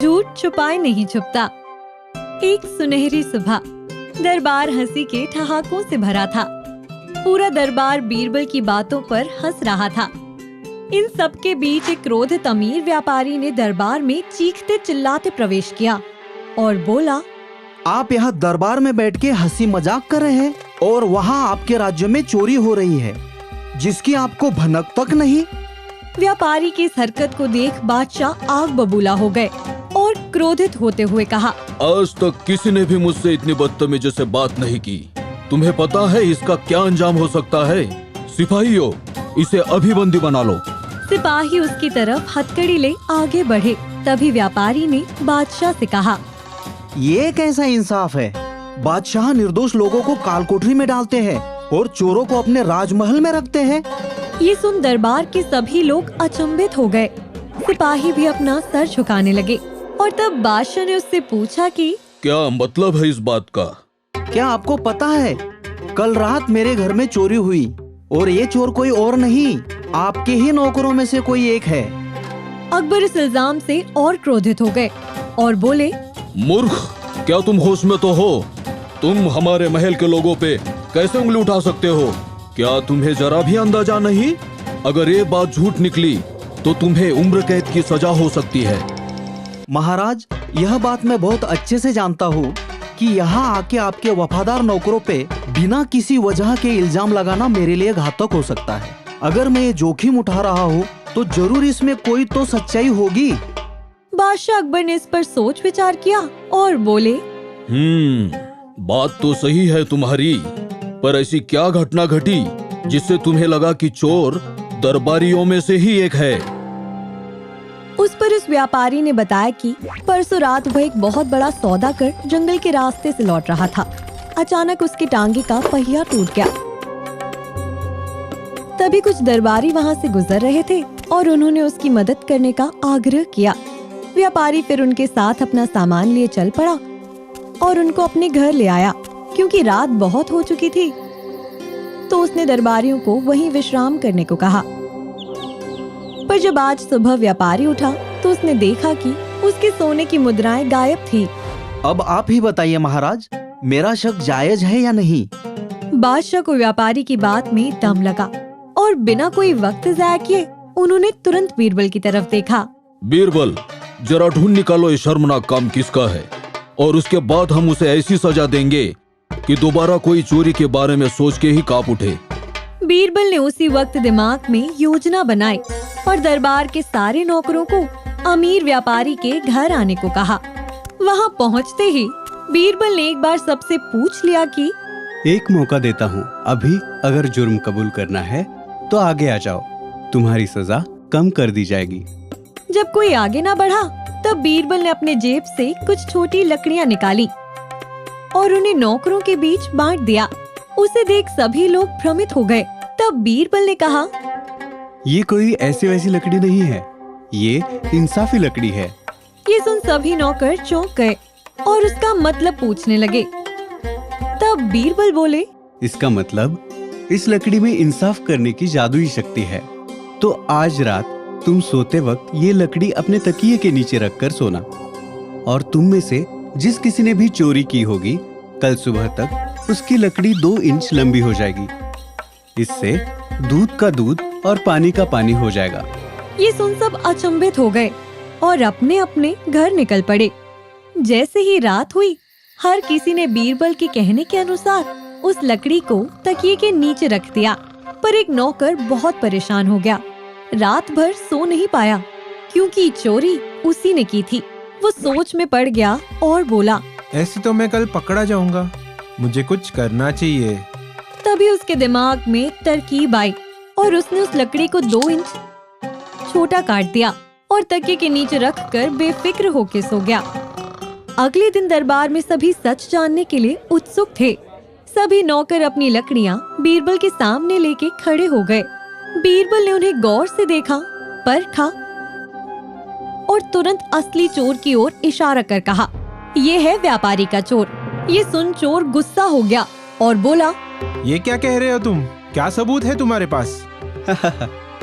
झूठ छुपाए नहीं छुपता। एक सुनहरी सुबह दरबार हंसी के ठहाकों से भरा था। पूरा दरबार बीरबल की बातों पर हंस रहा था। इन सब के बीच एक क्रोधित अमीर व्यापारी ने दरबार में चीखते चिल्लाते प्रवेश किया और बोला, आप यहाँ दरबार में बैठ के हंसी मजाक कर रहे हैं और वहाँ आपके राज्य में चोरी हो रही है जिसकी आपको भनक तक नहीं। व्यापारी की इस हरकत को देख बादशाह आग बबूला हो गए और क्रोधित होते हुए कहा, आज तक किसी ने भी मुझसे इतनी बदतमीजी से बात नहीं की। तुम्हें पता है इसका क्या अंजाम हो सकता है? सिपाहियों, इसे अभी बंदी बना लो। सिपाही उसकी तरफ हथकड़ी ले आगे बढ़े। तभी व्यापारी ने बादशाह से कहा, ये कैसा इंसाफ है? बादशाह निर्दोष लोगों को कालकोठरी में डालते हैं और चोरों को अपने राजमहल में रखते हैं। ये सुन दरबार के सभी लोग अचंभित हो गए। सिपाही भी अपना सर झुकाने लगे और तब बादशाह ने उससे पूछा कि क्या मतलब है इस बात का? क्या आपको पता है, कल रात मेरे घर में चोरी हुई और ये चोर कोई और नहीं, आपके ही नौकरों में से कोई एक है। अकबर इस इल्जाम से और क्रोधित हो गए और बोले, मूर्ख, क्या तुम होश में तो हो? तुम हमारे महल के लोगों पे कैसे उंगली उठा सकते हो? क्या तुम्हें जरा भी अंदाजा नहीं? अगर ये बात झूठ निकली तो तुम्हें उम्र कैद की सजा हो सकती है। महाराज, यह बात मैं बहुत अच्छे से जानता हूँ कि यहाँ आके आपके वफादार नौकरों पे बिना किसी वजह के इल्जाम लगाना मेरे लिए घातक हो सकता है। अगर मैं ये जोखिम उठा रहा हूँ तो जरूर इसमें कोई तो सच्चाई होगी। बादशाह अकबर ने इस पर सोच विचार किया और बोले, बात तो सही है तुम्हारी, पर ऐसी क्या घटना घटी जिससे तुम्हें लगा कि चोर दरबारियों में से ही एक है? उस पर उस व्यापारी ने बताया कि परसों रात वह एक बहुत बड़ा सौदा कर जंगल के रास्ते से लौट रहा था। अचानक उसकी टांगे का पहिया टूट गया। तभी कुछ दरबारी वहां से गुजर रहे थे और उन्होंने उसकी मदद करने का आग्रह किया। व्यापारी फिर उनके साथ अपना सामान लिए चल पड़ा और उनको अपने घर ले आया। क्योंकि रात बहुत हो चुकी थी तो उसने दरबारियों को वहीं विश्राम करने को कहा। पर जब आज सुबह व्यापारी उठा तो उसने देखा कि उसके सोने की मुद्राएं गायब थी। अब आप ही बताइए महाराज, मेरा शक जायज है या नहीं? बादशाह को व्यापारी की बात में दम लगा और बिना कोई वक्त ज़ाया किए उन्होंने तुरंत बीरबल की तरफ देखा। बीरबल, जरा ढूंढ निकालो ये शर्मनाक काम किसका है और उसके बाद हम उसे ऐसी सजा देंगे कि दोबारा कोई चोरी के बारे में सोच के ही कांप उठे। बीरबल ने उसी वक्त दिमाग में योजना बनाई और दरबार के सारे नौकरों को अमीर व्यापारी के घर आने को कहा। वहां पहुंचते ही बीरबल ने एक बार सबसे पूछ लिया कि एक मौका देता हूँ, अभी अगर जुर्म कबूल करना है तो आगे आ जाओ, तुम्हारी सजा कम कर दी जाएगी। जब कोई आगे ना बढ़ा तब बीरबल ने अपने जेब से कुछ छोटी लकड़ियां निकाली और उन्हें नौकरों के बीच बांट दिया। उसे देख सभी लोग भ्रमित हो गए। तब बीरबल ने कहा, ये कोई ऐसी वैसी लकड़ी नहीं है, ये इंसाफी लकड़ी है। ये सुन सभी नौकर चौंक गए और उसका मतलब पूछने लगे। तब बीरबल बोले, इसका मतलब इस लकड़ी में इंसाफ करने की जादुई शक्ति है। तो आज रात तुम सोते वक्त ये लकड़ी अपने तकिए के नीचे रखकर सोना और तुम में से जिस किसी ने भी चोरी की होगी, कल सुबह तक उसकी लकड़ी 2 इंच लंबी हो जाएगी। इससे दूध का दूध और पानी का पानी हो जाएगा। ये सुन सब अचंभित हो गए और अपने अपने घर निकल पड़े। जैसे ही रात हुई, हर किसी ने बीरबल के कहने के अनुसार उस लकड़ी को तकिए के नीचे रख दिया। पर एक नौकर बहुत परेशान हो गया। रात भर सो नहीं पाया क्योंकि चोरी उसी ने की थी। वो सोच में पड़ गया और बोला, ऐसे तो मैं कल पकड़ा जाऊंगा, मुझे कुछ करना चाहिए। तभी उसके दिमाग में एक तरकीब आई और उसने उस लकड़ी को 2 इंच छोटा काट दिया और तकिए के नीचे रखकर बेफिक्र होके सो गया। अगले दिन दरबार में सभी सच जानने के लिए उत्सुक थे। सभी नौकर अपनी लकड़ियां बीरबल के सामने लेके खड़े हो गए। बीरबल ने उन्हें गौर से देखा, परखा और तुरंत असली चोर की ओर इशारा कर कहा, ये है व्यापारी का चोर। ये सुन चोर गुस्सा हो गया और बोला, ये क्या कह रहे हो तुम? क्या सबूत है तुम्हारे पास?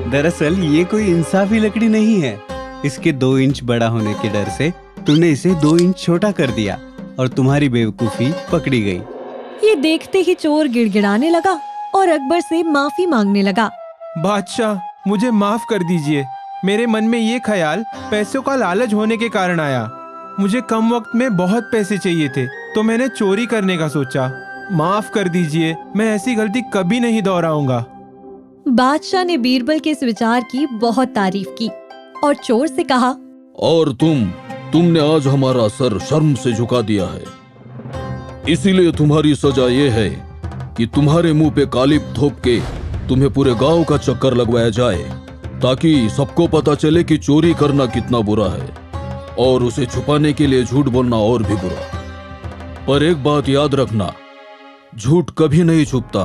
दरअसल ये कोई इंसाफी लकड़ी नहीं है। इसके 2 इंच बड़ा होने के डर से तुमने इसे 2 इंच छोटा कर दिया और तुम्हारी बेवकूफी पकड़ी गई। ये देखते ही चोर गिड़गिड़ाने लगा और अकबर से माफी मांगने लगा। बादशाह, मुझे माफ कर दीजिए। मेरे मन में ये ख्याल पैसों का लालच होने के कारण आया। मुझे कम वक्त में बहुत पैसे चाहिए थे, तो मैंने चोरी करने का सोचा। माफ कर दीजिए, मैं ऐसी गलती कभी नहीं दोहराऊंगा। बादशाह ने बीरबल के इस विचार की बहुत तारीफ की और चोर से कहा, और तुमने आज हमारा सर शर्म से झुका दिया है। इसीलिए तुम्हारी सजा ये है कि तुम्हारे मुंह पे कालिप थोप के तुम्हें पूरे गांव का चक्कर लगवाया जाए, ताकि सबको पता चले कि चोरी करना कितना बुरा है और उसे छुपाने के लिए झूठ बोलना और भी बुरा। पर एक बात याद रखना, झूठ कभी नहीं छुपता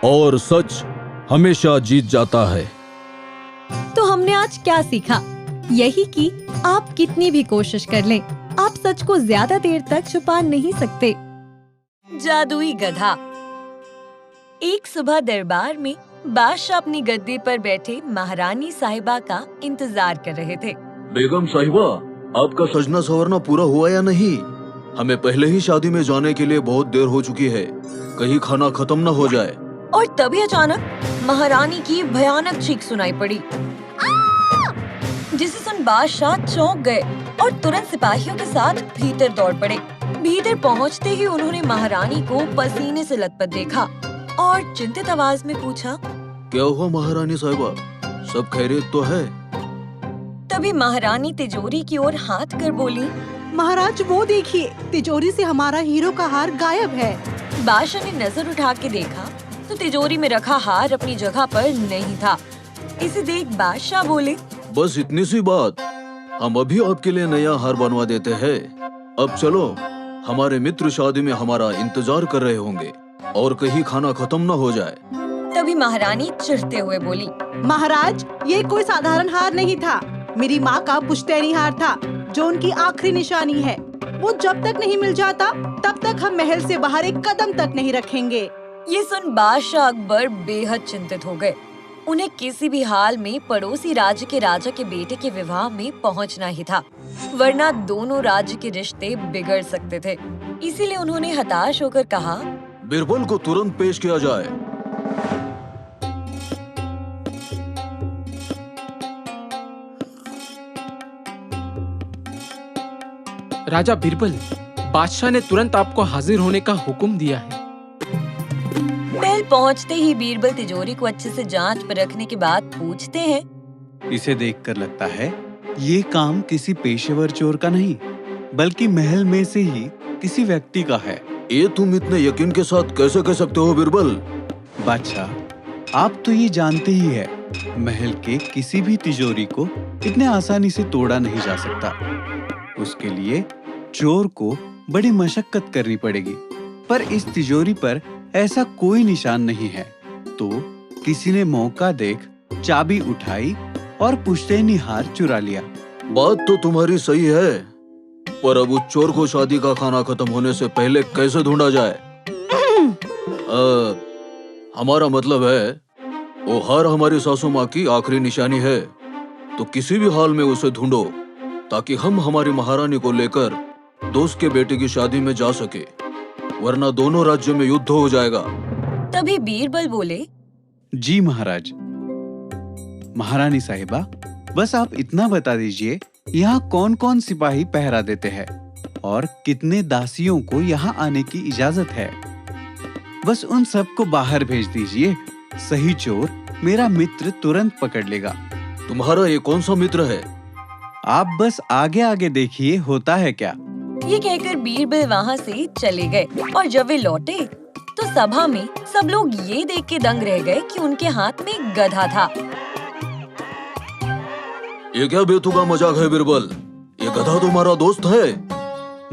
और सच हमेशा जीत जाता है। तो हमने आज क्या सीखा? यही कि आप कितनी भी कोशिश कर लें, आप सच को ज्यादा देर तक छुपा नहीं सकते। जादुई गधा। एक सुबह दरबार में बादशाह अपनी गद्दी पर बैठे महारानी साहिबा का इंतजार कर रहे थे। बेगम साहिबा, आपका सजना संवरना पूरा हुआ या नहीं? हमें पहले ही शादी में जाने के लिए बहुत देर हो चुकी है, कहीं खाना खत्म न हो जाए। और तभी अचानक महारानी की भयानक चीख सुनाई पड़ी, जिसे सुन बादशाह चौंक गए और तुरंत सिपाहियों के साथ भीतर दौड़ पड़े। भीतर पहुंचते ही उन्होंने महारानी को पसीने से लथपथ देखा और चिंतित आवाज में पूछा, क्या हुआ महारानी साहिबा, सब खैरियत तो है? तभी महारानी तिजोरी की ओर हाथ कर बोली, महाराज वो देखिए, तिजोरी से हमारा हीरो का हार गायब है। बादशाह ने नजर उठा के देखा तो तिजोरी में रखा हार अपनी जगह पर नहीं था। इसे देख बादशाह बोले, बस इतनी सी बात, हम अभी आपके लिए नया हार बनवा देते हैं। अब चलो, हमारे मित्र शादी में हमारा इंतजार कर रहे होंगे और कहीं खाना खत्म न हो जाए। तभी महारानी चिढ़ते हुए बोली, महाराज, ये कोई साधारण हार नहीं था, मेरी माँ का पुश्तैनी हार था, जो उनकी आखिरी निशानी है। वो जब तक नहीं मिल जाता तब तक हम महल से बाहर एक कदम तक नहीं रखेंगे। ये सुन बादशाह अकबर बेहद चिंतित हो गए। उन्हें किसी भी हाल में पड़ोसी राज्य के राजा के बेटे के विवाह में पहुंचना ही था, वरना दोनों राज्य के रिश्ते बिगड़ सकते थे। इसीलिए उन्होंने हताश होकर कहा, बीरबल को तुरंत पेश किया जाए। राजा बीरबल, बादशाह ने तुरंत आपको हाजिर होने का हुक्म दिया है। महल पहुंचते ही बीरबल तिजोरी को अच्छे से जांच पर रखने के बाद पूछते हैं, इसे देखकर लगता है ये काम किसी पेशेवर चोर का नहीं, बल्कि महल में से ही किसी व्यक्ति का है। ये तुम इतने यकीन के साथ कैसे कह सकते हो बीरबल? बादशाह, आप तो ये जानते ही है, महल के किसी भी तिजोरी को इतने आसानी से तोड़ा नहीं जा सकता। उसके लिए चोर को बड़ी मशक्कत करनी पड़ेगी। पर इस तिजोरी पर ऐसा कोई निशान नहीं है, तो किसी ने मौका देख चाबी उठाई और पुश्तैनी हार चुरा लिया। बात तो तुम्हारी सही है, पर अब उस चोर को शादी का खाना खत्म होने से पहले कैसे ढूंढा जाए? हमारा मतलब है, वो हार हमारी सासू माँ की आखिरी निशानी है, तो किसी भी हाल में उसे ढूंढो, ताकि हम हमारी महारानी को लेकर दोस्त के बेटे की शादी में जा सके, वरना दोनों राज्यों में युद्ध हो जाएगा। तभी बीरबल बोले, जी महाराज। महारानी साहिबा, बस आप इतना बता दीजिए, यहाँ कौन कौन सिपाही पहरा देते हैं और कितने दासियों को यहाँ आने की इजाजत है। बस उन सबको बाहर भेज दीजिए, सही चोर मेरा मित्र तुरंत पकड़ लेगा। तुम्हारा ये कौन सा मित्र है? आप बस आगे आगे देखिए होता है क्या। ये कहकर बीरबल वहाँ से चले गए और जब वे लौटे तो सभा में सब लोग ये देख के दंग रह गए कि उनके हाथ में एक गधा था। ये क्या बेतुका मजाक है बीरबल? ये गधा तुम्हारा दोस्त है?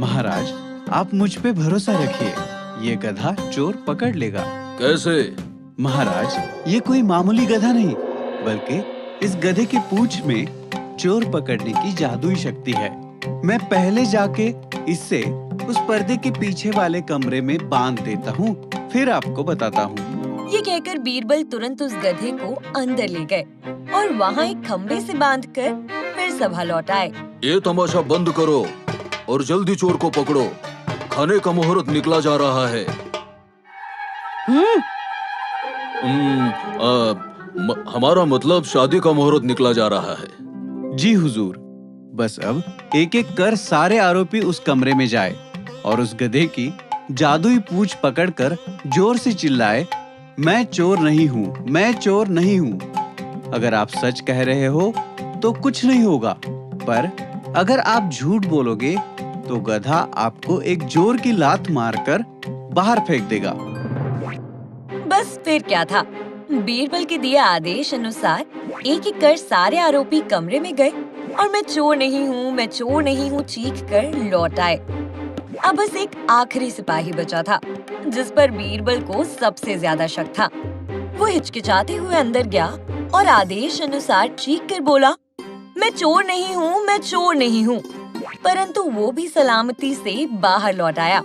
महाराज, आप मुझ पे भरोसा रखिए, ये गधा चोर पकड़ लेगा। कैसे? महाराज, ये कोई मामूली गधा नहीं, बल्कि इस गधे की पूंछ में चोर पकड़ने की जादुई शक्ति है। मैं पहले जाके इससे उस पर्दे के पीछे वाले कमरे में बांध देता हूँ, फिर आपको बताता हूँ। ये कहकर बीरबल तुरंत उस गधे को अंदर ले गए और वहाँ एक खम्भे से बांधकर फिर सभा लौट आए। ये तमाशा बंद करो और जल्दी चोर को पकड़ो। खाने का मुहूर्त निकला जा रहा है। हमारा मतलब शादी का मुहूर्त निकला जा रहा है। जी हुजूर। बस अब एक एक कर सारे आरोपी उस कमरे में जाए और उस गधे की जादुई पूंछ पकड़कर जोर से चिल्लाए, मैं चोर नहीं हूँ, मैं चोर नहीं हूँ। अगर आप सच कह रहे हो तो कुछ नहीं होगा, पर अगर आप झूठ बोलोगे तो गधा आपको एक जोर की लात मारकर बाहर फेंक देगा। बस फिर क्या था, बीरबल के दिए आदेश अनुसार एक एक कर सारे आरोपी कमरे में गए और मैं चोर नहीं हूँ, मैं चोर नहीं हूँ चीख कर लौट आए। अब बस एक आखिरी सिपाही बचा था जिस पर बीरबल को सबसे ज्यादा शक था। वो हिचकिचाते हुए अंदर गया और आदेश अनुसार चीख कर बोला, मैं चोर नहीं हूँ, मैं चोर नहीं हूँ। परंतु वो भी सलामती से बाहर लौट आया,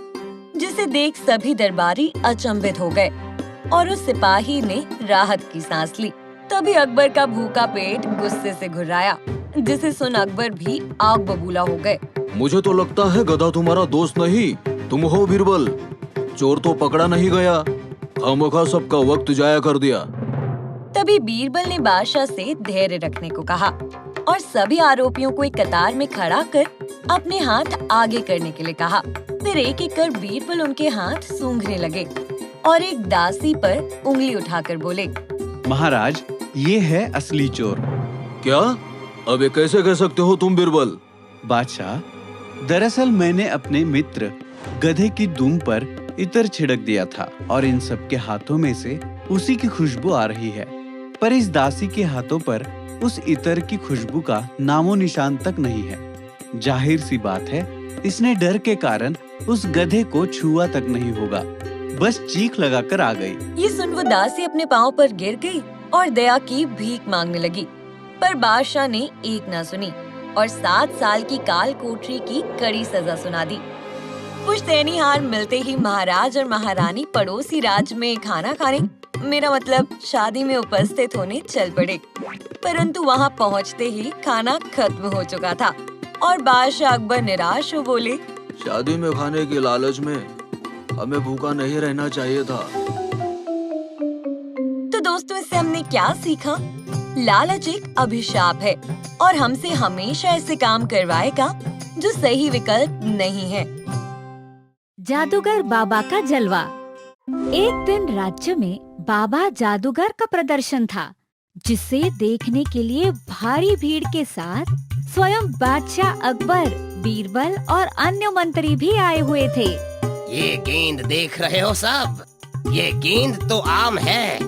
जिसे देख सभी दरबारी अचंभित हो गए और उस सिपाही ने राहत की सांस ली। तभी अकबर का भूखा पेट गुस्से से घुर्राया, जिसे सुन अकबर भी आग बबूला हो गए। मुझे तो लगता है गधा तुम्हारा दोस्त नहीं, तुम हो बीरबल। चोर तो पकड़ा नहीं गया, खामखा सबका वक्त जाया कर दिया। तभी बीरबल ने बादशाह से धैर्य रखने को कहा और सभी आरोपियों को एक कतार में खड़ा कर अपने हाथ आगे करने के लिए कहा। फिर एक एक कर बीरबल उनके हाथ सूंघने लगे और एक दासी पर उंगली उठाकर बोले, महाराज, ये है असली चोर। क्या? अब ये कैसे कह सकते हो तुम बीरबल? बादशाह, दरअसल मैंने अपने मित्र गधे की दुम पर इत्र छिड़क दिया था और इन सब के हाथों में से उसी की खुशबू आ रही है, पर इस दासी के हाथों पर उस इत्र की खुशबू का नामो निशान तक नहीं है। जाहिर सी बात है, इसने डर के कारण उस गधे को छुआ तक नहीं होगा, बस चीख लगाकर आ गई। ये सुन वो दासी अपने पाँव पर गिर गई और दया की भीख मांगने लगी, पर बादशाह ने एक ना सुनी और 7 साल की काल कोठरी की कड़ी सजा सुना दी। पुश्तैनी हार मिलते ही महाराज और महारानी पड़ोसी राज्य में खाना खाने, मेरा मतलब शादी में उपस्थित होने चल पड़े। परंतु वहाँ पहुँचते ही खाना खत्म हो चुका था और बादशाह अकबर निराश हो बोले, शादी में खाने की लालच में हमें भूखा नहीं रहना चाहिए था। तो दोस्तों, इससे हमने क्या सीखा? लालच एक अभिशाप है और हमसे हमेशा ऐसे काम करवाएगा जो सही विकल्प नहीं है। जादूगर बाबा का जलवा। एक दिन राज्य में बाबा जादूगर का प्रदर्शन था, जिसे देखने के लिए भारी भीड़ के साथ स्वयं बादशाह अकबर, बीरबल और अन्य मंत्री भी आए हुए थे। ये गेंद देख रहे हो सब? ये गेंद तो आम है,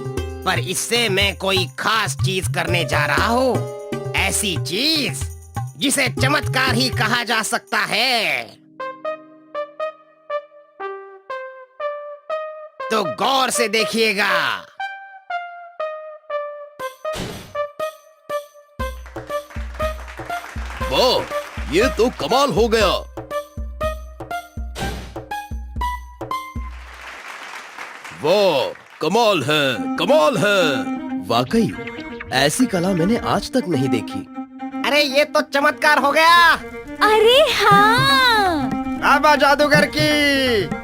पर इससे मैं कोई खास चीज करने जा रहा हूँ। ऐसी चीज जिसे चमत्कार ही कहा जा सकता है। तो गौर से देखिएगा। वाह, ये तो कमाल हो गया। वाह, कमाल है, कमाल है। वाकई ऐसी कला मैंने आज तक नहीं देखी। अरे ये तो चमत्कार हो गया। अरे हाँ, बाबा जादूगर की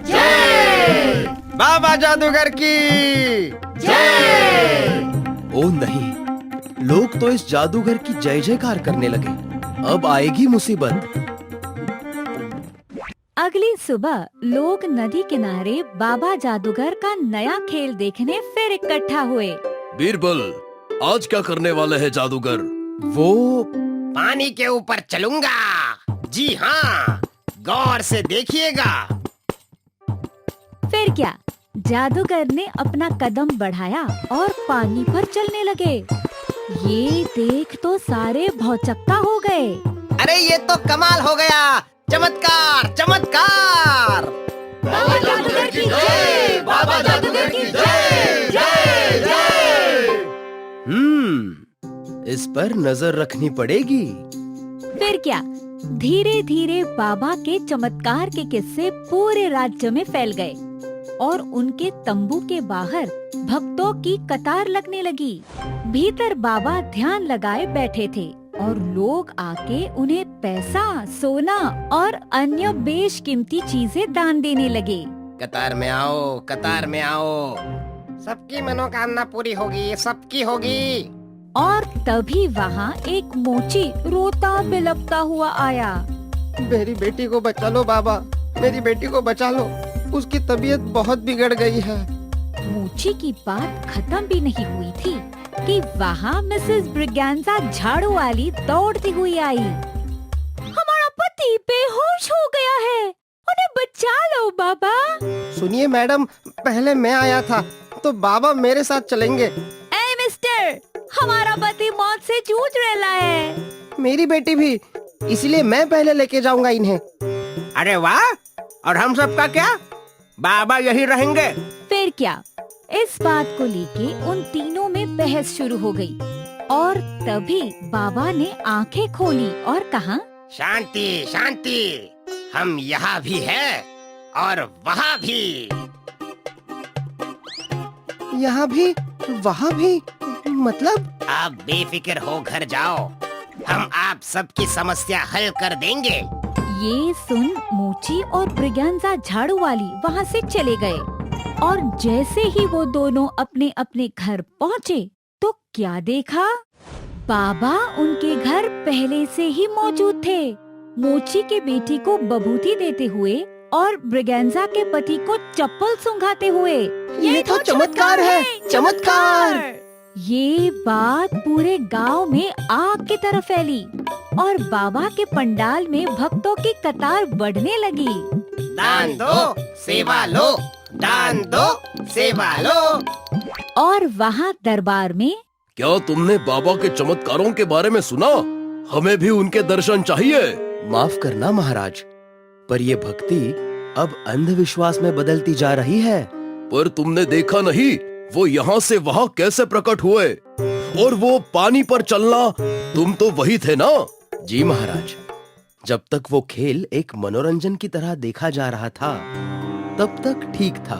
जय! बाबा जादूगर की जय! ओ नहीं, लोग तो इस जादूगर की जय जयकार करने लगे। अब आएगी मुसीबत। अगली सुबह लोग नदी किनारे बाबा जादूगर का नया खेल देखने फिर इकट्ठा हुए। बीरबल, आज क्या करने वाले हैं जादूगर? वो पानी के ऊपर चलूंगा। जी हाँ, गौर से देखिएगा। फिर क्या, जादूगर ने अपना कदम बढ़ाया और पानी पर चलने लगे। ये देख तो सारे भौचक्का हो गए। अरे ये तो कमाल हो गया। चमत्कार, चमत्कार। बाबा जादूगर की जय! बाबा जादूगर की जय! जय जय। इस पर नजर रखनी पड़ेगी। फिर क्या, धीरे धीरे बाबा के चमत्कार के किस्से पूरे राज्य में फैल गए और उनके तंबू के बाहर भक्तों की कतार लगने लगी। भीतर बाबा ध्यान लगाए बैठे थे और लोग आके उन्हें पैसा, सोना और अन्य बेशकीमती चीजें दान देने लगे। कतार में आओ, कतार में आओ, सबकी मनोकामना पूरी होगी, सबकी होगी। और तभी वहाँ एक मोची रोता बिलखता हुआ आया। मेरी बेटी को बचा लो बाबा, मेरी बेटी को बचा लो, उसकी तबीयत बहुत बिगड़ गई है। मोची की बात खत्म भी नहीं हुई थी कि वहाँ मिसेस ब्रिगेंजा झाड़ू वाली दौड़ती हुई आई। हमारा पति बेहोश हो गया है, उन्हें बचा लो बाबा। सुनिए मैडम, पहले मैं आया था तो बाबा मेरे साथ चलेंगे। ए मिस्टर, हमारा पति मौत से जूझ रहा है। मेरी बेटी भी, इसलिए मैं पहले लेके जाऊंगा इन्हें। अरे वाह, और हम सबका क्या? बाबा यही रहेंगे। फिर क्या, इस बात को लेके उन तीनों में बहस शुरू हो गई और तभी बाबा ने आंखें खोली और कहा, शांति शांति, हम यहाँ भी हैं और वहाँ भी। यहाँ भी वहाँ भी, मतलब? आप बेफिक्र हो घर जाओ, हम आप सबकी समस्या हल कर देंगे। ये सुन मोची और ब्रिगेंजा झाड़ू वाली वहाँ से चले गए और जैसे ही वो दोनों अपने अपने घर पहुँचे तो क्या देखा, बाबा उनके घर पहले से ही मौजूद थे, मोची के बेटी को बबूती देते हुए और ब्रिगेंजा के पति को चप्पल सुंघाते हुए। ये तो चमत्कार है, चमत्कार। ये बात पूरे गांव में आग की तरह फैली और बाबा के पंडाल में भक्तों की कतार बढ़ने लगी। दान दो, सेवा लो, दान दो, सेवा लो। और वहाँ दरबार में, क्या तुमने बाबा के चमत्कारों के बारे में सुना? हमें भी उनके दर्शन चाहिए। माफ करना महाराज, पर ये भक्ति अब अंधविश्वास में बदलती जा रही है। पर तुमने देखा नहीं, वो यहाँ से वहाँ कैसे प्रकट हुए? और वो पानी पर चलना, तुम तो वही थे ना? जी महाराज, जब तक वो खेल एक मनोरंजन की तरह देखा जा रहा था तब तक ठीक था।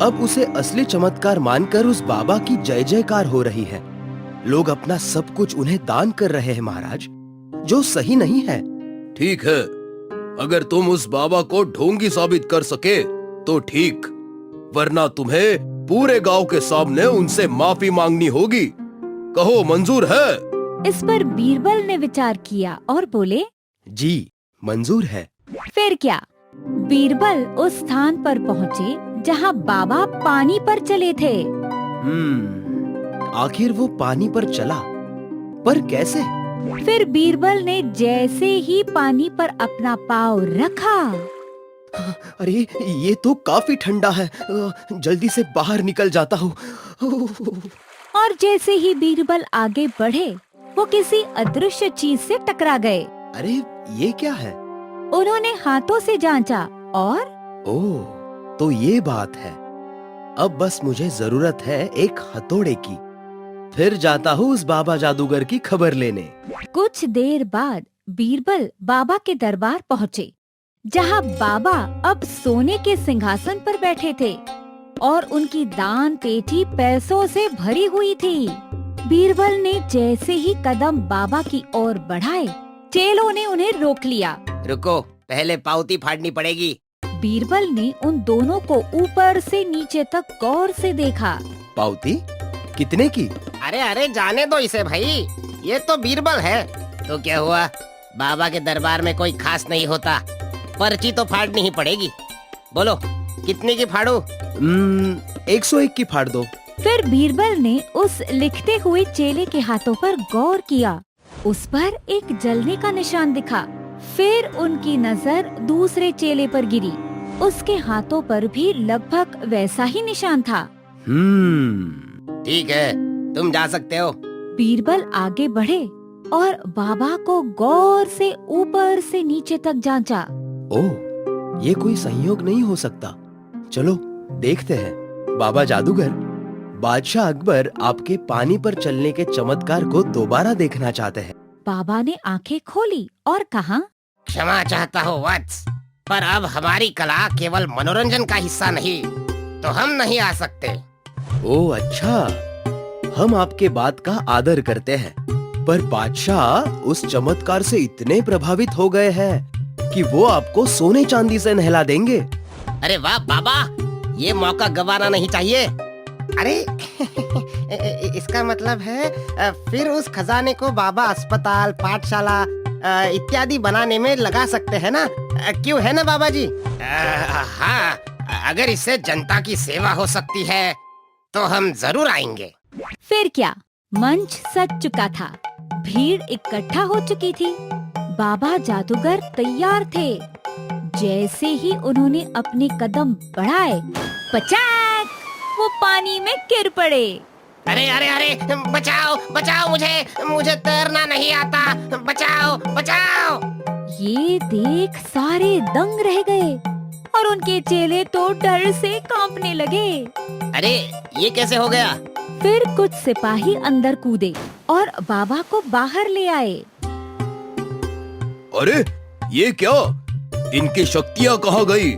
अब उसे असली चमत्कार मानकर उस बाबा की जय जयकार हो रही है। लोग अपना सब कुछ उन्हें दान कर रहे हैं महाराज, जो सही नहीं है। ठीक है, अगर तुम उस बाबा को ढोंगी साबित कर सके तो ठीक, वरना तुम्हें पूरे गांव के सामने उनसे माफी मांगनी होगी। कहो, मंजूर है? इस पर बीरबल ने विचार किया और बोले, जी मंजूर है। फिर क्या, बीरबल उस स्थान पर पहुँचे जहाँ बाबा पानी पर चले थे। आखिर वो पानी पर चला, पर कैसे? फिर बीरबल ने जैसे ही पानी पर अपना पाँव रखा, अरे ये तो काफी ठंडा है, जल्दी से बाहर निकल जाता हूँ। और जैसे ही बीरबल आगे बढ़े वो किसी अदृश्य चीज से टकरा गए। अरे ये क्या है? उन्होंने हाथों से जांचा और ओह, तो ये बात है। अब बस मुझे जरूरत है एक हथौड़े की। फिर जाता हूँ उस बाबा जादूगर की खबर लेने। कुछ देर बाद बीरबल बाबा के दरबार पहुँचे, जहाँ बाबा अब सोने के सिंहासन पर बैठे थे और उनकी दान पेटी पैसों से भरी हुई थी। बीरबल ने जैसे ही कदम बाबा की ओर बढ़ाए, चेलों ने उन्हें रोक लिया। रुको, पहले पावती फाड़नी पड़ेगी। बीरबल ने उन दोनों को ऊपर से नीचे तक गौर से देखा। पावती? कितने की? अरे अरे, जाने दो इसे भाई, ये तो बीरबल है। तो क्या हुआ, बाबा के दरबार में कोई खास नहीं होता, पर्ची तो फाड़नी ही पड़ेगी। बोलो, कितने की फाड़ू? 101 की फाड़ दो। फिर बीरबल ने उस लिखते हुए चेले के हाथों पर गौर किया। उस पर एक जलने का निशान दिखा। फिर उनकी नजर दूसरे चेले पर गिरी। उसके हाथों पर भी लगभग वैसा ही निशान था। ठीक है, तुम जा सकते हो। बीरबल आगे बढ़े और बाबा को गौर से ऊपर से नीचे तक जांचा। ओह, ये कोई संयोग नहीं हो सकता। चलो देखते हैं। बाबा जादूगर, बादशाह अकबर आपके पानी पर चलने के चमत्कार को दोबारा देखना चाहते हैं। बाबा ने आंखें खोली और कहा, क्षमा चाहता हूँ वत्स, पर अब हमारी कला केवल मनोरंजन का हिस्सा नहीं, तो हम नहीं आ सकते। ओह अच्छा, हम आपके बात का आदर करते हैं, पर बादशाह उस चमत्कार से इतने प्रभावित हो गए हैं कि वो आपको सोने चांदी से नहला देंगे। अरे वाह बाबा, ये मौका गंवाना नहीं चाहिए। अरे इसका मतलब है फिर उस खजाने को बाबा अस्पताल, पाठशाला इत्यादि बनाने में लगा सकते हैं ना? क्यों, है ना बाबा जी? हाँ, अगर इससे जनता की सेवा हो सकती है तो हम जरूर आएंगे। फिर क्या, मंच सज चुका था, भीड़ इकट्ठा हो चुकी थी। बाबा जादूगर तैयार थे। जैसे ही उन्होंने अपने कदम बढ़ाए, पचाक, वो पानी में गिर पड़े। अरे अरे अरे, बचाओ बचाओ, मुझे तैरना नहीं आता, बचाओ बचाओ। ये देख सारे दंग रह गए और उनके चेले तो डर से कांपने लगे। अरे ये कैसे हो गया? फिर कुछ सिपाही अंदर कूदे और बाबा को बाहर ले आए। अरे ये क्या? इनकी शक्तियाँ कहाँ गई?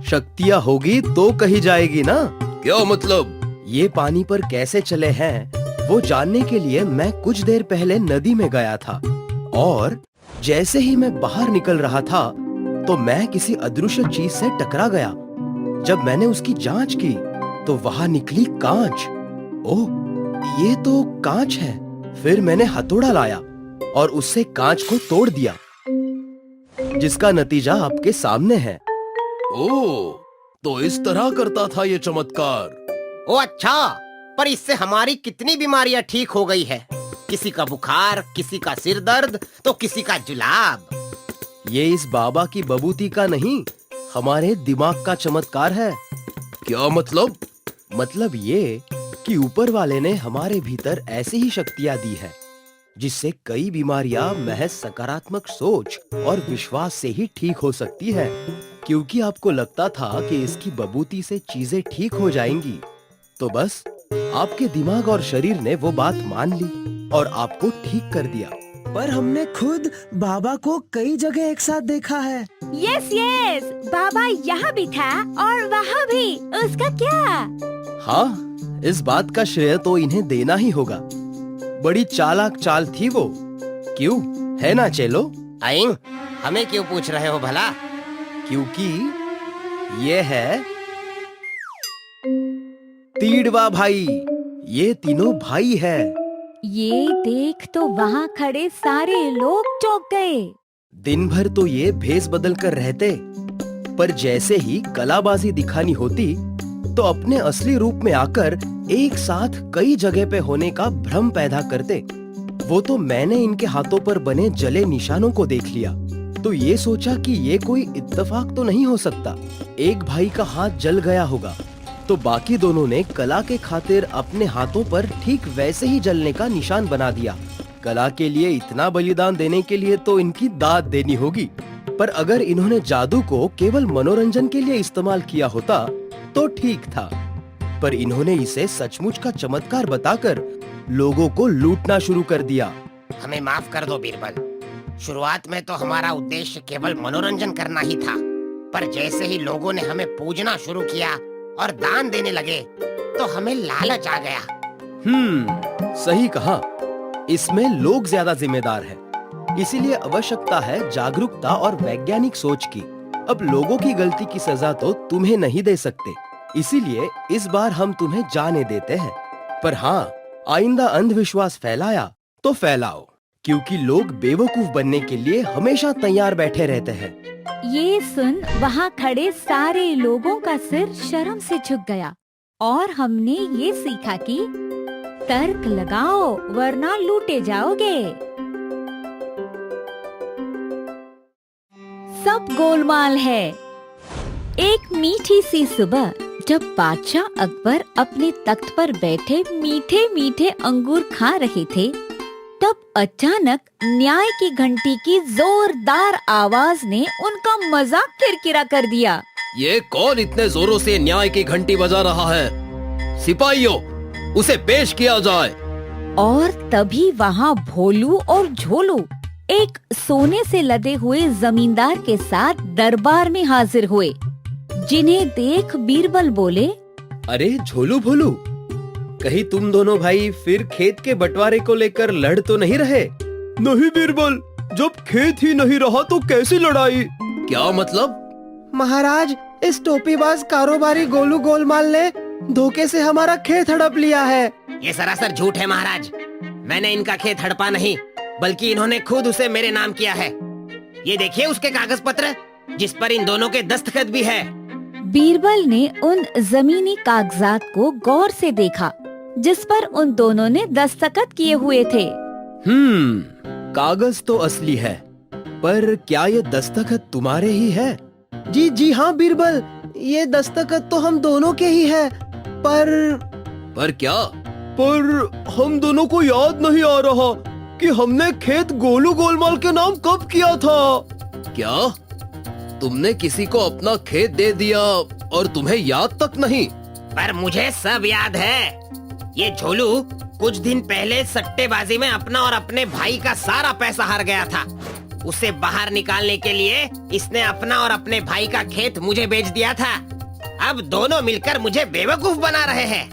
शक्तियाँ होगी तो कही जाएगी ना। क्या मतलब? ये पानी पर कैसे चले हैं वो जानने के लिए मैं कुछ देर पहले नदी में गया था, और जैसे ही मैं बाहर निकल रहा था तो मैं किसी अदृश्य चीज से टकरा गया। जब मैंने उसकी जांच की तो वहां निकली कांच। ओह, ये तो कांच है। फिर मैंने हथौड़ा लाया और उससे कांच को तोड़ दिया, जिसका नतीजा आपके सामने है। ओह, तो इस तरह करता था ये चमत्कार। ओ अच्छा, पर इससे हमारी कितनी बीमारियां ठीक हो गई है। किसी का बुखार, किसी का सिर दर्द, तो किसी का जुलाब। ये इस बाबा की बबूती का नहीं, हमारे दिमाग का चमत्कार है। क्या मतलब? मतलब ये कि ऊपर वाले ने हमारे भीतर ऐसी ही शक्तियाँ दी है जिससे कई बीमारियां महज सकारात्मक सोच और विश्वास से ही ठीक हो सकती है। क्योंकि आपको लगता था कि इसकी बबूती से चीजें ठीक हो जाएंगी, तो बस आपके दिमाग और शरीर ने वो बात मान ली और आपको ठीक कर दिया। पर हमने खुद बाबा को कई जगह एक साथ देखा है। यस यस, बाबा यहाँ भी था और वहाँ भी। उसका क्या? हाँ, इस बात का श्रेय तो इन्हें देना ही होगा। बड़ी चालाक चाल थी वो, क्यों, है ना चेलो? आइंग, हमें क्यों पूछ रहे हो भला? क्योंकि ये है तीड़वा भाई। ये तीनों भाई है। ये देख तो वहाँ खड़े सारे लोग चौंक गए। दिन भर तो ये भेष बदल कर रहते, पर जैसे ही कलाबाजी दिखानी होती तो अपने असली रूप में आकर एक साथ कई जगह पे होने का भ्रम पैदा करते। वो तो मैंने इनके हाथों पर बने जले निशानों को देख लिया तो ये सोचा कि ये कोई इत्तेफाक तो नहीं हो सकता। एक भाई का हाथ जल गया होगा तो बाकी दोनों ने कला के खातिर अपने हाथों पर ठीक वैसे ही जलने का निशान बना दिया। कला के लिए इतना बलिदान देने के लिए तो इनकी दाद देनी होगी। पर अगर इन्होंने जादू को केवल मनोरंजन के लिए इस्तेमाल किया होता तो ठीक था, पर इन्होंने इसे सचमुच का चमत्कार बताकर लोगों को लूटना शुरू कर दिया। हमें माफ कर दो बीरबल। शुरुआत में तो हमारा उद्देश्य केवल मनोरंजन करना ही था, पर जैसे ही लोगों ने हमें पूजना शुरू किया और दान देने लगे तो हमें लालच आ गया। सही कहा। इसमें लोग ज्यादा जिम्मेदार हैं। इसीलिए आवश्यकता है जागरूकता और वैज्ञानिक सोच की। अब लोगों की गलती की सजा तो तुम्हें नहीं दे सकते, इसीलिए इस बार हम तुम्हें जाने देते हैं। पर हाँ, आइंदा अंधविश्वास फैलाया तो फैलाओ, क्योंकि लोग बेवकूफ बनने के लिए हमेशा तैयार बैठे रहते हैं। ये सुन वहाँ खड़े सारे लोगों का सिर शर्म से झुक गया और हमने ये सीखा कि तर्क लगाओ वरना लूटे जाओगे। सब गोलमाल है। एक मीठी सी सुबह जब बादशाह अकबर अपने तख्त पर बैठे मीठे मीठे अंगूर खा रहे थे, तब अचानक न्याय की घंटी की जोरदार आवाज ने उनका मजाक किरकिरा कर दिया। ये कौन इतने जोरों से न्याय की घंटी बजा रहा है? सिपाहियों, उसे पेश किया जाए। और तभी वहाँ भोलू और झोलू एक सोने से लदे हुए जमींदार के साथ दरबार में हाजिर हुए, जिन्हें देख बीरबल बोले, अरे झोलू भोलू, कहीं तुम दोनों भाई फिर खेत के बंटवारे को लेकर लड़ तो नहीं रहे? नहीं बीरबल, जब खेत ही नहीं रहा तो कैसी लड़ाई? क्या मतलब? महाराज, इस टोपीबाज कारोबारी गोलू गोलमाल ने धोखे से हमारा खेत हड़प लिया है। ये सरासर झूठ है महाराज। मैंने इनका खेत हड़पा नहीं, बल्कि इन्होंने खुद उसे मेरे नाम किया है। ये देखिए उसके कागज पत्र, जिस पर इन दोनों के दस्तखत भी है। बीरबल ने उन जमीनी कागजात को गौर से देखा जिस पर उन दोनों ने दस्तखत किए हुए थे। कागज तो असली है, पर क्या ये दस्तखत तुम्हारे ही है? जी हाँ बीरबल, ये दस्तखत तो हम दोनों के ही है, पर क्या? पर हम दोनों को याद नहीं आ रहा कि हमने खेत गोलू गोलमाल के नाम कब किया था। क्या तुमने किसी को अपना खेत दे दिया और तुम्हें याद तक नहीं? पर मुझे सब याद है। ये झोलू कुछ दिन पहले सट्टेबाजी में अपना और अपने भाई का सारा पैसा हार गया था। उसे बाहर निकालने के लिए इसने अपना और अपने भाई का खेत मुझे बेच दिया था। अब दोनों मिलकर मुझे बेवकूफ बना रहे हैं।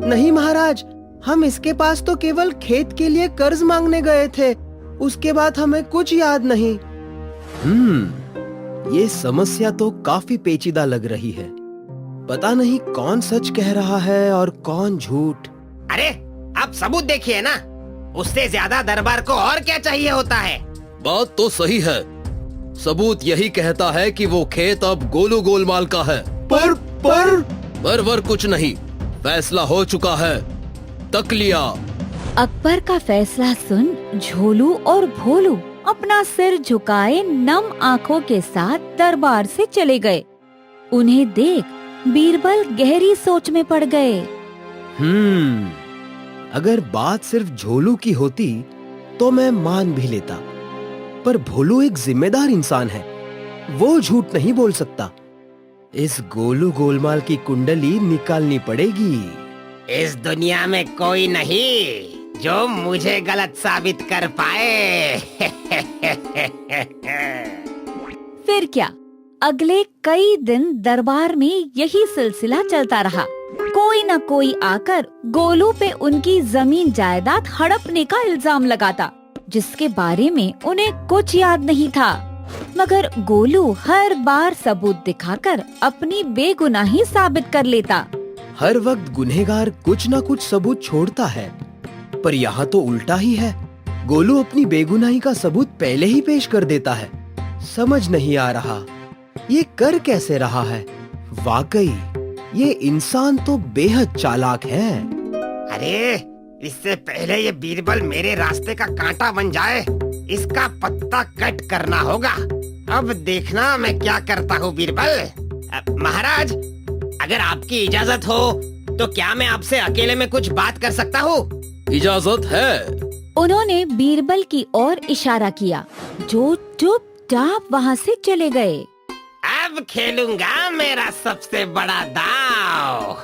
नहीं महाराज, हम इसके पास तो केवल खेत के लिए कर्ज मांगने गए थे, उसके बाद हमें कुछ याद नहीं। ये समस्या तो काफी पेचीदा लग रही है। पता नहीं कौन सच कह रहा है और कौन झूठ। अरे आप सबूत देखिए ना, उससे ज्यादा दरबार को और क्या चाहिए होता है। बात तो सही है, सबूत यही कहता है कि वो खेत अब गोलू गोलमाल का है। पर कुछ नहीं, फैसला हो चुका है। तक लिया। अकबर का फैसला सुन झोलू और भोलू अपना सिर झुकाए नम आंखों के साथ दरबार से चले गए। उन्हें देख बीरबल गहरी सोच में पड़ गए। अगर बात सिर्फ झोलू की होती तो मैं मान भी लेता, पर भोलू एक जिम्मेदार इंसान है, वो झूठ नहीं बोल सकता। इस गोलू गोलमाल की कुंडली निकालनी पड़ेगी। इस दुनिया में कोई नहीं जो मुझे गलत साबित कर पाए। फिर क्या, अगले कई दिन दरबार में यही सिलसिला चलता रहा। कोई न कोई आकर गोलू पे उनकी जमीन जायदाद हड़पने का इल्जाम लगाता, जिसके बारे में उन्हें कुछ याद नहीं था। मगर गोलू हर बार सबूत दिखाकर अपनी बेगुनाही साबित कर लेता। हर वक्त गुनहगार कुछ न कुछ सबूत छोड़ता है, पर यहाँ तो उल्टा ही है। गोलू अपनी बेगुनाही का सबूत पहले ही पेश कर देता है। समझ नहीं आ रहा ये कर कैसे रहा है। वाकई ये इंसान तो बेहद चालाक है। अरे इससे पहले ये बीरबल मेरे रास्ते का कांटा बन जाए, इसका पत्ता कट करना होगा। अब देखना मैं क्या करता हूँ बीरबल। महाराज, अगर आपकी इजाजत हो तो क्या मैं आपसे अकेले में कुछ बात कर सकता हूँ? इजाजत है। उन्होंने बीरबल की ओर इशारा किया, जो चुपचाप वहाँ से चले गए। अब खेलूंगा मेरा सबसे बड़ा दांव।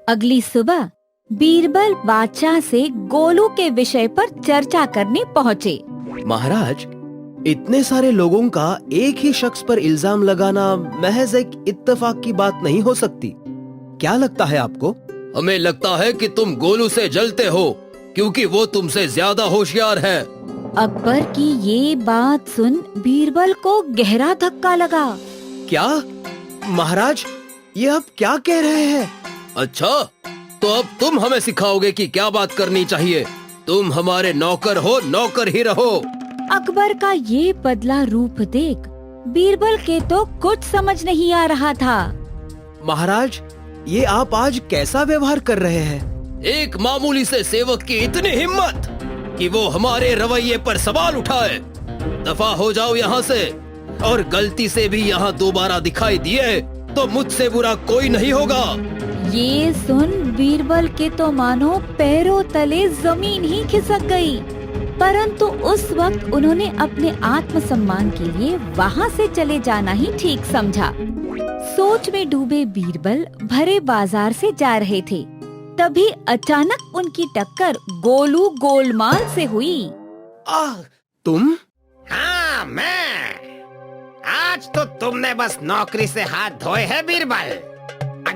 अगली सुबह बीरबल बादशाह से गोलू के विषय पर चर्चा करने पहुँचे। महाराज, इतने सारे लोगों का एक ही शख्स पर इल्जाम लगाना महज एक इत्तेफाक की बात नहीं हो सकती। क्या लगता है आपको? हमें लगता है कि तुम गोलू से जलते हो, क्योंकि वो तुमसे ज्यादा होशियार है। अकबर की ये बात सुन बीरबल को गहरा धक्का लगा। क्या महाराज, ये आप क्या कह रहे हैं? अच्छा, तो अब तुम हमें सिखाओगे कि क्या बात करनी चाहिए। तुम हमारे नौकर हो, नौकर ही रहो। अकबर का ये बदला रूप देख बीरबल के तो कुछ समझ नहीं आ रहा था। महाराज, ये आप आज कैसा व्यवहार कर रहे हैं? एक मामूली से सेवक की इतनी हिम्मत कि वो हमारे रवैये पर सवाल उठाए। दफा हो जाओ यहाँ से, और गलती से भी यहाँ दोबारा दिखाई दिए तो मुझसे बुरा कोई नहीं होगा। ये सुन बीरबल के तो मानो पैरों तले जमीन ही खिसक गई। परंतु उस वक्त उन्होंने अपने आत्मसम्मान के लिए वहाँ से चले जाना ही ठीक समझा। सोच में डूबे बीरबल भरे बाजार से जा रहे थे, तभी अचानक उनकी टक्कर गोलू गोलमाल से हुई। तुम? हाँ, मैं। आज तो तुमने बस नौकरी से हाथ धोए हैं बीरबल।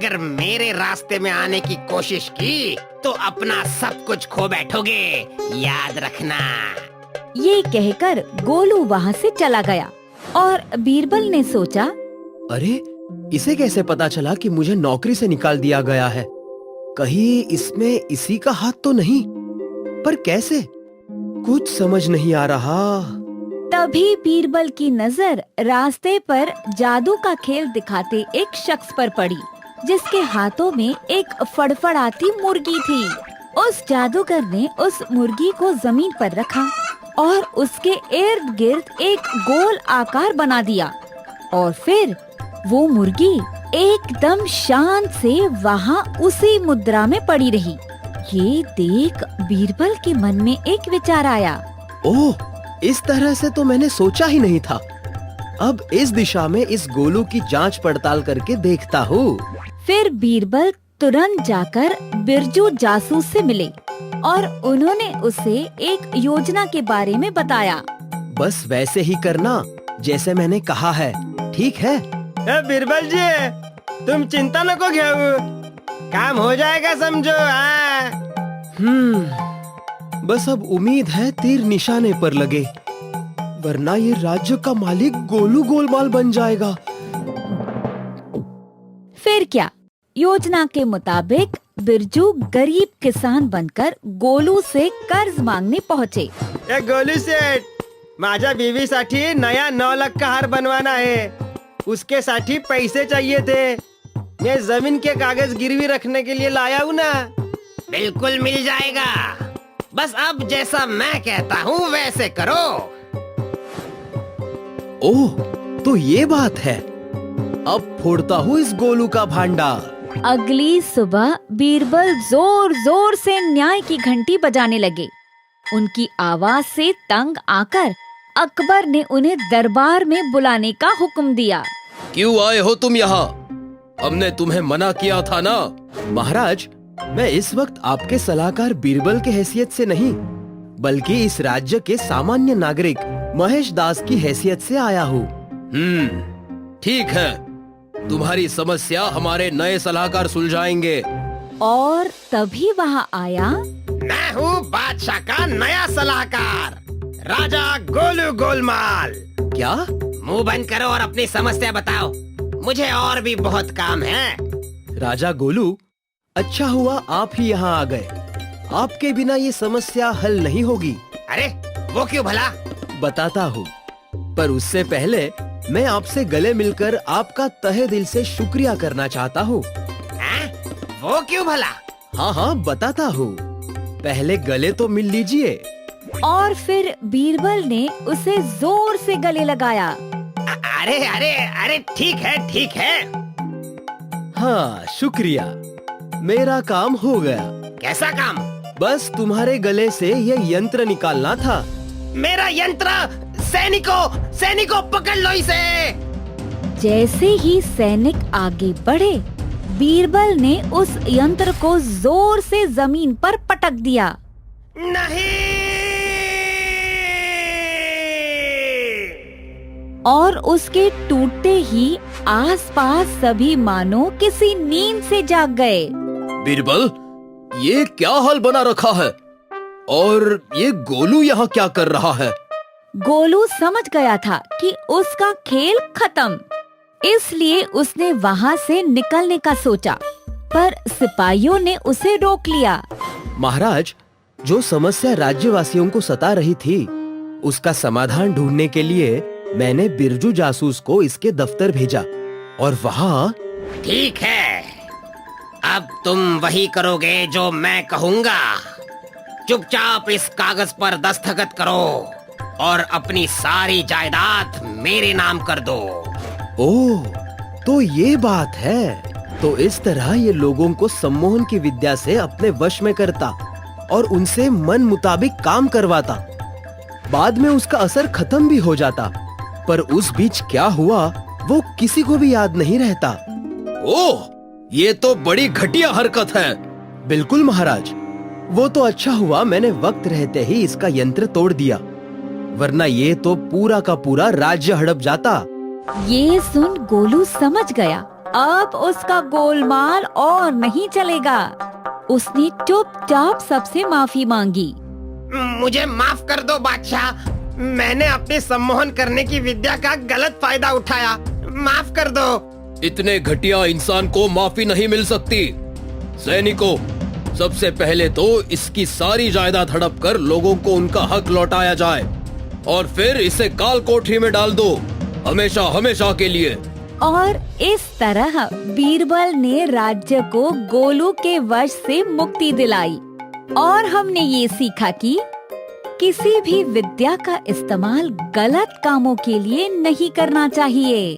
अगर मेरे रास्ते में आने की कोशिश की तो अपना सब कुछ खो बैठोगे, याद रखना। ये कहकर गोलू वहाँ से चला गया और बीरबल ने सोचा, अरे इसे कैसे पता चला कि मुझे नौकरी से निकाल दिया गया है? कहीं इसमें इसी का हाथ तो नहीं? पर कैसे? कुछ समझ नहीं आ रहा। तभी बीरबल की नजर रास्ते पर जादू का खेल दिखाते एक शख्स पर पड़ी, जिसके हाथों में एक फड़फड़ाती मुर्गी थी। उस जादूगर ने उस मुर्गी को जमीन पर रखा और उसके इर्द गिर्द एक गोल आकार बना दिया और फिर वो मुर्गी एकदम शांत से वहाँ उसी मुद्रा में पड़ी रही। ये देख बीरबल के मन में एक विचार आया। ओह, इस तरह से तो मैंने सोचा ही नहीं था। अब इस दिशा में इस गोलू की जांच पड़ताल करके देखता हूँ। फिर बीरबल तुरंत जाकर बिरजू जासूस से मिले और उन्होंने उसे एक योजना के बारे में बताया। बस वैसे ही करना जैसे मैंने कहा है, ठीक है? बीरबल जी, तुम चिंता न को घेऊ, काम हो जाएगा समझो। बस अब उम्मीद है तीर निशाने पर लगे, वरना ये राज्य का मालिक गोलू गोलमाल बन जाएगा। फिर क्या, योजना के मुताबिक बिरजू गरीब किसान बनकर गोलू से कर्ज मांगने पहुँचे। गोलू सेठ, माझ्या बीवीसाठी नया 9 लाख का हार बनवाना है। उसके साठी पैसे चाहिए थे। मैं जमीन के कागज गिरवी रखने के लिए लाया हूँ ना। बिल्कुल मिल जाएगा, बस अब जैसा मैं कहता हूँ वैसे करो। ओह, तो ये बात है। अब फोड़ता हूँ इस गोलू का भांडा। अगली सुबह बीरबल जोर जोर से न्याय की घंटी बजाने लगे। उनकी आवाज से तंग आकर अकबर ने उन्हें दरबार में बुलाने का हुक्म दिया। क्यों आए हो तुम यहाँ? हमने तुम्हें मना किया था ना। महाराज, मैं इस वक्त आपके सलाहकार बीरबल के हैसियत से नहीं, बल्कि इस राज्य के सामान्य नागरिक महेश दास की हैसियत से आया हूँ। ठीक है, तुम्हारी समस्या हमारे नए सलाहकार सुलझाएंगे। और तभी वहाँ आया, मैं हूँ बादशाह का नया सलाहकार, राजा गोलू गोलमाल। क्या? मुंह बंद करो और अपनी समस्या बताओ, मुझे और भी बहुत काम है। राजा गोलू, अच्छा हुआ आप ही यहाँ आ गए। आपके बिना ये समस्या हल नहीं होगी। अरे वो क्यों भला? बताता हूँ, पर उससे पहले मैं आपसे गले मिलकर आपका तहे दिल से शुक्रिया करना चाहता हूँ। वो क्यों भला? हाँ हाँ, बताता हूँ। पहले गले तो मिल लीजिए। और फिर बीरबल ने उसे जोर से गले लगाया। अरे अरे अरे, ठीक है ठीक है। हाँ, शुक्रिया, मेरा काम हो गया। कैसा काम? बस तुम्हारे गले से ये यंत्र निकालना था। मेरा यंत्र? सैनिकों पकड़ लो इसे। जैसे ही सैनिक आगे बढ़े, बीरबल ने उस यंत्र को जोर से जमीन पर पटक दिया। नहीं! और उसके टूटते ही आसपास सभी मानो किसी नींद से जाग गए। बीरबल, ये क्या हाल बना रखा है? और ये गोलू यहाँ क्या कर रहा है? गोलू समझ गया था कि उसका खेल खत्म, इसलिए उसने वहाँ से निकलने का सोचा, पर सिपाहियों ने उसे रोक लिया। महाराज, जो समस्या राज्यवासियों को सता रही थी, उसका समाधान ढूंढने के लिए मैंने बिरजू जासूस को इसके दफ्तर भेजा और वहाँ। ठीक है, अब तुम वही करोगे जो मैं कहूँगा। चुपचाप इस कागज पर दस्तखत करो और अपनी सारी जायदाद मेरे नाम कर दो। ओह, तो ये बात है। तो इस तरह ये लोगों को सम्मोहन की विद्या से अपने वश में करता और उनसे मन मुताबिक काम करवाता। बाद में उसका असर खत्म भी हो जाता, पर उस बीच क्या हुआ वो किसी को भी याद नहीं रहता। ओह, ये तो बड़ी घटिया हरकत है। बिल्कुल महाराज, वो तो अच्छा हुआ मैंने वक्त रहते ही इसका यंत्र तोड़ दिया, वरना ये तो पूरा का पूरा राज्य हड़प जाता। ये सुन गोलू समझ गया अब उसका गोलमाल और नहीं चलेगा। उसने चुपचाप सबसे माफी मांगी। मुझे माफ कर दो बादशाह, मैंने अपने सम्मोहन करने की विद्या का गलत फायदा उठाया, माफ कर दो। इतने घटिया इंसान को माफी नहीं मिल सकती। सैनिकों, सबसे पहले तो इसकी सारी जायदाद हड़प कर लोगों को उनका हक लौटाया जाए और फिर इसे काल कोठरी में डाल दो, हमेशा हमेशा के लिए। और इस तरह बीरबल ने राज्य को गोलू के वश से मुक्ति दिलाई। और हमने ये सीखा कि किसी भी विद्या का इस्तेमाल गलत कामों के लिए नहीं करना चाहिए।